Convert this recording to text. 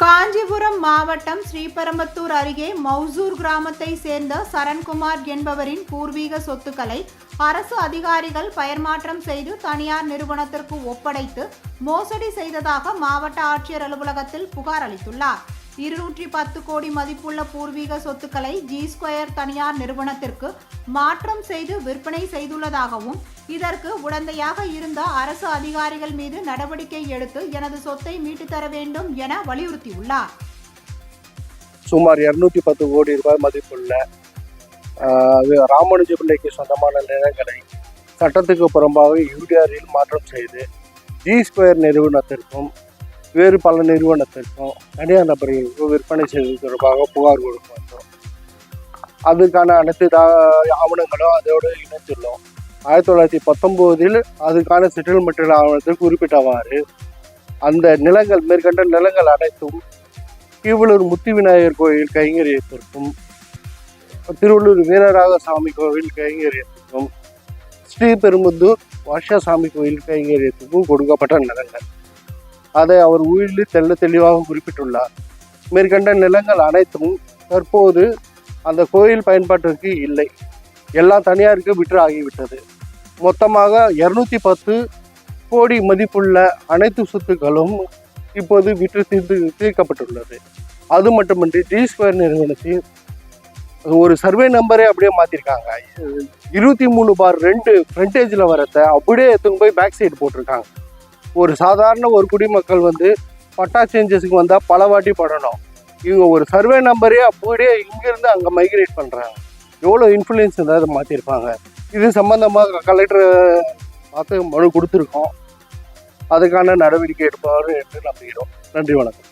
காஞ்சிபுரம் மாவட்டம் ஸ்ரீபெரும்புதூர் அருகே மௌசூர் கிராமத்தை சேர்ந்த சரண்குமார் என்பவரின் பூர்வீக சொத்துக்களை அரசு அதிகாரிகள் பெயர் மாற்றம் செய்து தனியார் நிறுவனத்திற்கு ஒப்படைத்து மோசடி செய்ததாக மாவட்ட ஆட்சியர் அலுவலகத்தில் புகார் அளித்துள்ளார். 210 கோடி மதிப்புள்ள பூர்வீக சொத்துக்களை G2 தனியார் நிறுவனத்திற்கு மாற்றம் செய்து விற்பனை செய்துள்ளதாகவும், இதற்கு உடந்தையாக இருந்த அரசு அதிகாரிகள் மீது நடவடிக்கை எடுத்து எனது சொத்தை மீட்டுத் தர வேண்டும் என வலியுறுத்தியுள்ளார். சுமார் 210 கோடி ரூபாய் மதிப்புள்ள ராமானுஜ பிள்ளைக்கு சொந்தமான நிலங்களை சட்டத்துக்கு புறம்பாக யூடிஆரில் மாற்றம் செய்து G2 நிறுவனத்திற்கும் வேறு பல நிறுவனத்திற்கும் தனியார் நபர்களுக்கும் விற்பனை செய்வது தொடர்பாக புகார் கொடுக்க வந்தோம். அதுக்கான அனைத்து ஆவணங்களும் அதோடு இணைத்துள்ளோம். 1919 அதுக்கான செட்டில்மெண்ட் ஆவணத்தில் குறிப்பிட்டவாறு அந்த நிலங்கள் மேற்கண்ட நிலங்கள் அனைத்தும் கீவளூர் முத்தி விநாயகர் கோயில் கைங்கரியத்திற்கும், திருவள்ளூர் வீரராகசாமி கோவில் கைங்கரியத்திற்கும், ஸ்ரீபெரும்புதூர் வாஷாசாமி கோயில் கைங்கரியத்திற்கும் கொடுக்கப்பட்ட நிலங்கள். அதை அவர் உயிரில் தெளிவாக குறிப்பிட்டுள்ளார். மேற்கண்ட நிலங்கள் அனைத்தும் தற்போது அந்த கோயில் பயன்பாட்டிற்கு இல்லை, எல்லாம் தனியாருக்கு விற்று ஆகிவிட்டது. மொத்தமாக 210 கோடி மதிப்புள்ள அனைத்து சொத்துக்களும் இப்போது விற்று தீர்க்கப்பட்டுள்ளது. அது மட்டுமின்றி G2 நிறுவனத்தின் ஒரு சர்வே நம்பரே அப்படியே மாற்றிருக்காங்க. 23/2 ஃப்ரண்டேஜில் வரத்த அப்படியே எடுத்துன்னு போய் பேக் சைடு போட்டிருக்காங்க. ஒரு சாதாரண ஒரு குடிமக்கள் பட்டா சேஞ்சஸுக்கு வந்தால் பல வாட்டி படணும். இவங்க ஒரு சர்வே நம்பரே அப்படியே இங்கேருந்து அங்கே மைக்ரேட் பண்ணுறாங்க. எவ்வளோ இன்ஃப்ளூயன்ஸ் ஏதாவது மாற்றிருப்பாங்க. இது சம்மந்தமாக கலெக்டர் பார்த்து மனு கொடுத்துருக்கோம். அதுக்கான நடவடிக்கை எடுப்பார் என்று நம்புகிறோம். நன்றி, வணக்கம்.